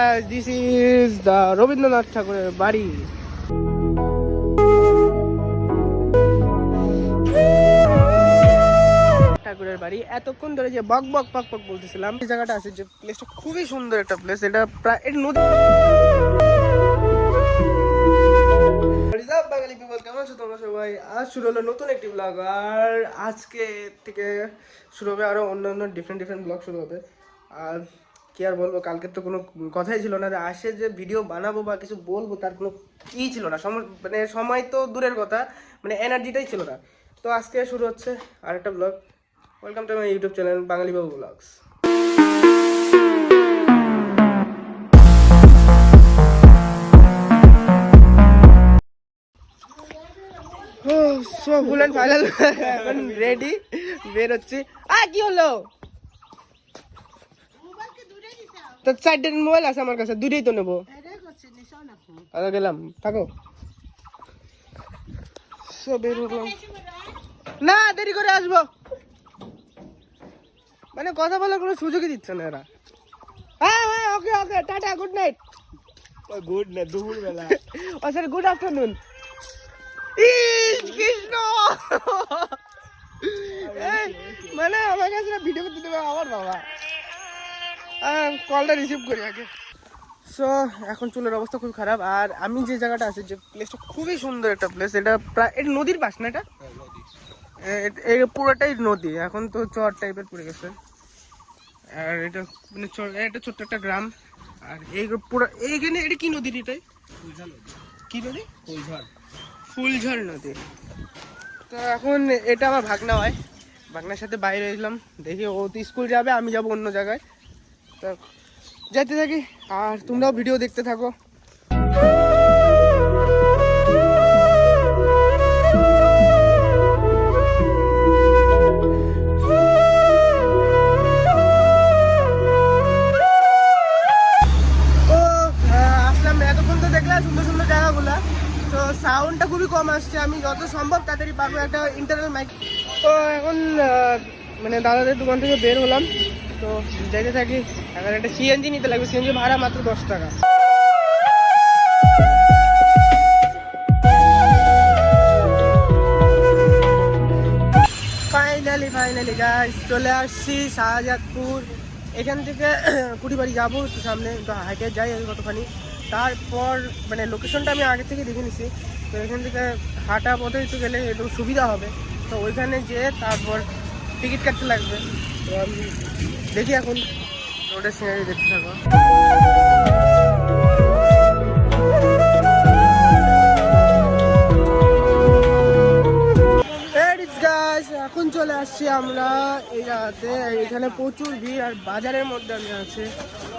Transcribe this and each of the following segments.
This is the Rabindranath ঠাকুরের বাড়ি। ঠাকুরের বাড়ি এতক্ষণ ধরে যে বক বক পক পক বলতেছিলাম, এই জায়গাটা আছে যে প্লেসটা খুবই সুন্দর একটা প্লেস। এটা প্রায় নদী। বাঙালি পিপল কেমন আছো তোমরা সবাই? আজ শুরু হলো নতুন একটি ব্লগ, আর আজকে থেকে শুরু হবে আরো অন্যান্য ডিফারেন্ট ব্লগ শুরু হবে। আর কি আর বলবো, কালকে তো কোনো কথাই ছিল না যে আসে যে ভিডিও বানাবো বা কিছু বলবো, তার কোনো ই ছিল না। সময় তো দূরের কথা, মানে এনার্জিটাই ছিল না। তো আজকে শুরু হচ্ছে আরেকটা blog. Welcome to my YouTube channel Bangali Babu blogs. So full and final এখন রেডি, বের হচ্ছি। কি হলো? তো চারটে মোবাইল আছে আমার কাছে, দুটোই তো নেবো। গেলাম, থাকো। সো বের হলাম, না দেরি করে আসবো, মানে কথা বলার কোনো সুযোগই দিচ্ছে না এরা। হ্যাঁ ওকে tata, good night. Good night দুপুর বেলা। ও স্যার গুড আফটারনুন। কৃষ্ণ মানে আমার কাছে ভিডিও করতে দেবে আমার বাবা। কলটা রিসিভ করি আগে। সো এখন চুলের অবস্থা খুব খারাপ। আর আমি যে জায়গাটা আছি, যে প্লেসটা খুবই সুন্দর একটা প্লেস। এটা প্রায় এটা নদীর পাশ না, এটা পুরোটাই নদী। এখন তো চর টাইপের পড়ে গেছে। আর এটা মানে এটা ছোট্ট একটা গ্রাম। আর এই পুরো এইখানে এটা কি নদী? এটাই কি নদী? ফুলঝড় নদী। তো এখন এটা আমার ভাগনা হয়, ভাগনার সাথে বাইরে এলাম। দেখি ও তো স্কুল যাবে, আমি যাব অন্য জায়গায়। তো যেতে থাকি আর তোমরাও ভিডিও দেখতে থাকো। সুন্দর সুন্দর জায়গাগুলো, তো সাউন্ডটা খুবই কম আসছে। আমি যত সম্ভব তাড়াতাড়ি পারবো একটা ইন্টারনাল মাইক। তো এখন মানে দাদাদের দোকান থেকে বের হলাম, তো যেতে থাকি। এখন একটা সিএনজি নিতে লাগবে, সিএনজি ভাড়া মাত্র 10 টাকা। ফাইনালি গাইস চলে আসছি শাহজাদপুর। এখান থেকে কুড়িবাড়ি যাবো, একটু সামনে একটু হাইটে যাই কতখানি। তারপর মানে লোকেশনটা আমি আগে থেকে দেখে নিছি, তো এখান থেকে হাঁটা পথে একটু গেলে একটু সুবিধা হবে। তো ওইখানে যেয়ে তারপর টিকিট কাটতে লাগবে। তো আমি দেখি এখন রোডের সিনারি দেখতে থাকো। এখন চলে আসছি আমরা এই রাতে। এখানে প্রচুর ভিড়, আর বাজারের মধ্যে আমি আছি।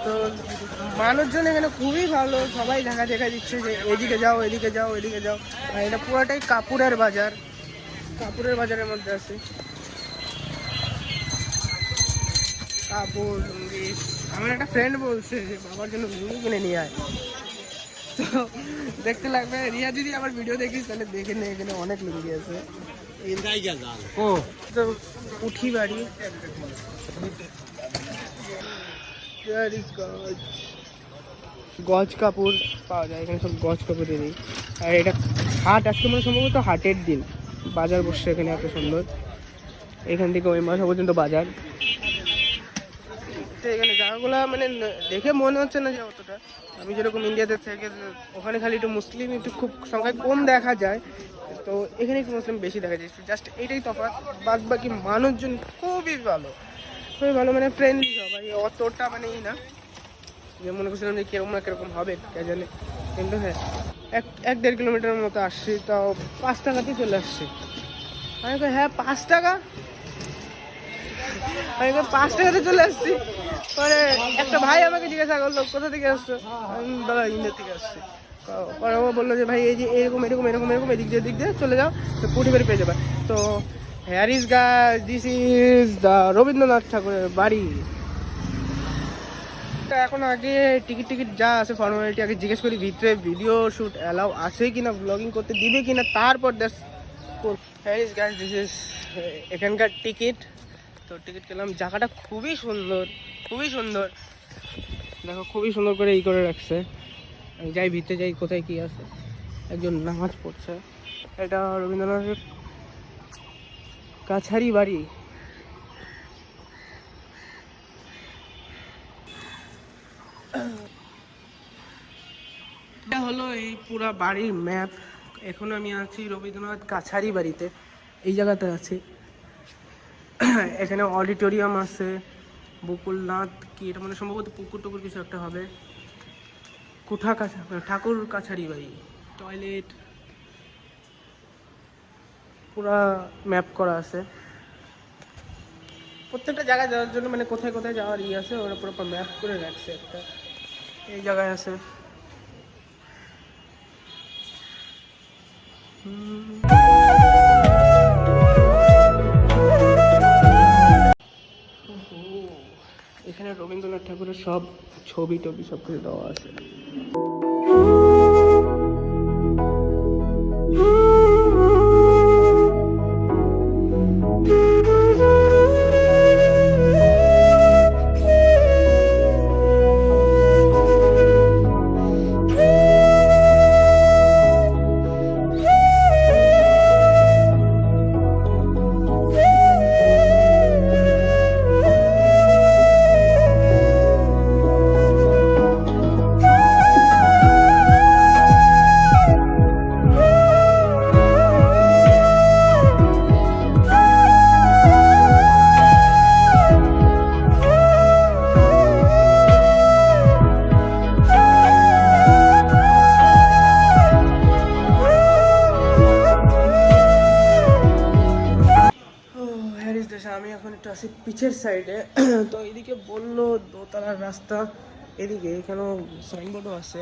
তো মানুষজন এখানে খুবই ভালো, সবাই দেখা দিচ্ছে যে এদিকে যাও এদিকে যাও এদিকে যাও। আর এটা পুরোটাই কাপড়ের বাজার, কাপড়ের বাজারের মধ্যে আছে। কাপড়, লুঙ্গি। আমার একটা ফ্রেন্ড বলছে যে বাবার জন্য লুঙ্গি কিনে নিয়ে আয়। তো দেখতে লাগবে, রিয়া যদি আমার ভিডিও দেখিস তাহলে দেখে নে, এখানে অনেক লুঙ্গি আছে। ও তো উঠি বাড়ি, গজ কাপড় পাওয়া যায় এখানে, সব গজ কাপড়েরই। আর এটা হাট, আজকে মানে সম্ভবত হাটের দিন, বাজার বসছে এখানে এত সুন্দর। এখান থেকে ওই মাসা পর্যন্ত বাজার। তো এখানে জায়গাগুলো মানে দেখে মনে হচ্ছে না যে অতটা, আমি যেরকম ইন্ডিয়াতে থেকে ওখানে খালি একটু মুসলিম একটু খুব সংখ্যায় কম দেখা যায়, তো এখানে একটু মুসলিম বেশি দেখা যাচ্ছে। জাস্ট এইটাই তফাৎ। বাদ বাকি মানুষজন খুবই ভালো, মানে ফ্রেন্ডলি সবাই, অতটা মানে না যে মনে করছিলাম যে কিরকম না কিরকম হবে কে জানে। কিন্তু হ্যাঁ, 1-1.5 কিলোমিটারের মতো আসছি, তাও 5 টাকাতেই চলে আসছি। আমি হ্যাঁ 5 টাকা, আমি 5 টাকাতে চলে আসছি। পরে একটা ভাই আমাকে জিজ্ঞাসা করলো কোথা থেকে আসছো, আমি দাদা ইন্ডিয়া থেকে আসছি। পরে ও বললো যে ভাই এই যে এরকম এদিক দিয়ে চলে যাও, তো কুটিবাড়ি পেয়ে যাবে। তো hair is guys, this is the Rabindranath ঠাকুরের বাড়ি। এখন আগে টিকিট যা আছে ফর্মালিটি আগে জিজ্ঞেস করি, ভিতরে ভিডিও শ্যুট অ্যালাউ আছে কিনা, ব্লগিং করতে দিবে কিনা, তারপর hair is guys, this is এখানকার টিকিট। তো টিকিট পেলাম, জায়গাটা খুবই সুন্দর। দেখো খুবই সুন্দর করে করে রাখছে। আমি যাই ভিতরে যাই, কোথায় কি আছে, একজন নামাজ পড়ছে। এটা রবীন্দ্রনাথের কাছারি বাড়ি। এটা হলো এই পুরা বাড়ির ম্যাপ। এখন আমি আছি রবীন্দ্রনাথ কাছারি বাড়িতে, এই জায়গাতে আছি। এখানে অডিটোরিয়াম আছে, বকুলনাথ কি এটা মানে সম্ভবত পুকুর টুকুর কিছু একটা হবে। ঠাকুর কাছারি বাড়ি, টয়লেট, পুরা ম্যাপ করা আছে। প্রত্যেকটা জায়গায় যাওয়ার জন্য মানে কোথায় কোথায় যাওয়ার আছে, ওরা পুরো ম্যাপ করে রাখছে একটা। এই জায়গায় আছে। এখানে রবীন্দ্রনাথ ঠাকুরের সব ছবি টবি সব কিছু দেওয়া আছে। আমি এখন একটু আছি পিছের সাইডে। তো এদিকে বললো দোতলার রাস্তা, এদিকে এখানেও সাইনবোর্ডও আছে।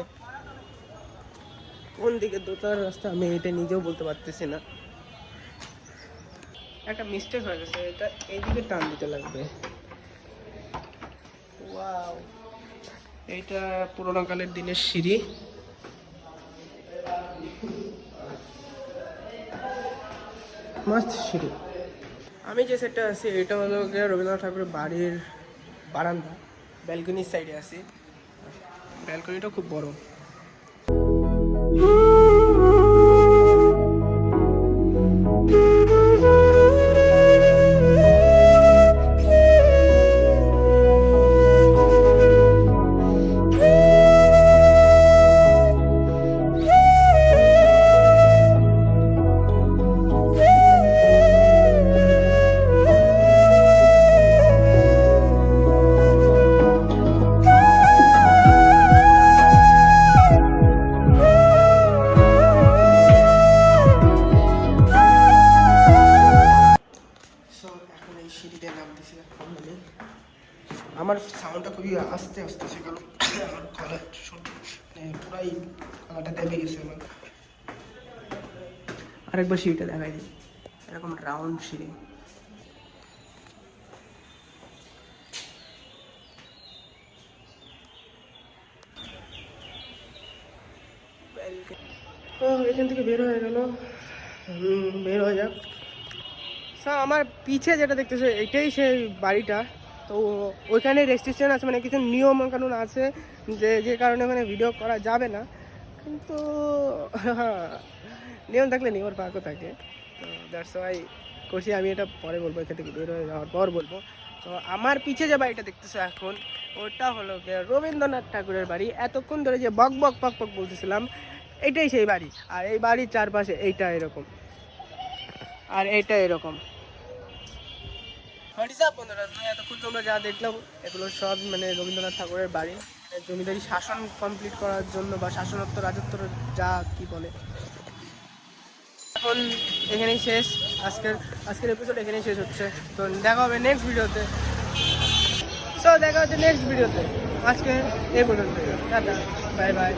কোন দিকে দোতলার রাস্তা আমি এটা নিজেও বলতে পারতেছি না, একটা মিস্টেক হয়ে গেছে। এটা এইদিকে টান দিতে লাগবে। ওয়াও, এইটা পুরোনো কালের দিনের সিঁড়ি। মাস্ত সিঁড়ি। আমি যে সেটটা আছি এটা হলো রবীন্দ্রনাথ ঠাকুরের বাড়ির বারান্দা, ব্যালকনির সাইডে আছি। ব্যালকনিটা খুব বড়। আমার সাউন্ডটা খুবই আস্তে আস্তে আছে, কারণ আমার গলা পুরাই গলাটা দেবে গেছে আমার। আরেকবার সিঁড়িটা দেখাই দিই, এরকম রাউন্ড সিঁড়ি। তো এখান থেকে বের হয়ে গেল, বের হয়ে যাক। স্যার আমার পিছে যেটা দেখতেছে এটাই সেই বাড়িটা। তো ওইখানে রেস্ট্রিকশন আছে, মানে কিছু নিয়ম কানুন আছে যে কারণে ওখানে ভিডিও করা যাবে না। কিন্তু নিয়ম থাকলে নিয়মের পাকও থাকে। তো দ্যাটস ওয়াই করছি। আমি এটা পরে বলবো, এখান থেকে বের হয়ে যাওয়ার পর বলবো। তো আমার পিছে যে বাড়িটা দেখতেছো এখন, ওটা হলো রবীন্দ্রনাথ ঠাকুরের বাড়ি। এতক্ষণ ধরে যে বক বক পক পক বলতেছিলাম, এটাই সেই বাড়ি। আর এই বাড়ির চারপাশে এইটা এরকম, আর এইটা এরকম। বন্ধুরা, এতক্ষণ তোমরা যা দেখলাম এগুলো সব মানে রবীন্দ্রনাথ ঠাকুরের বাড়ি। জমিদারি শাসন কমপ্লিট করার জন্য বা শাসনত্ব রাজত্ব যা কি বলে। এখন এখানেই শেষ, আজকের এপিসোড এখানেই শেষ হচ্ছে। তো দেখা হবে নেক্সট ভিডিওতে। দেখা হচ্ছে নেক্সট ভিডিওতে। আজকে এই পর্যন্ত, টাটা, বাই বাই।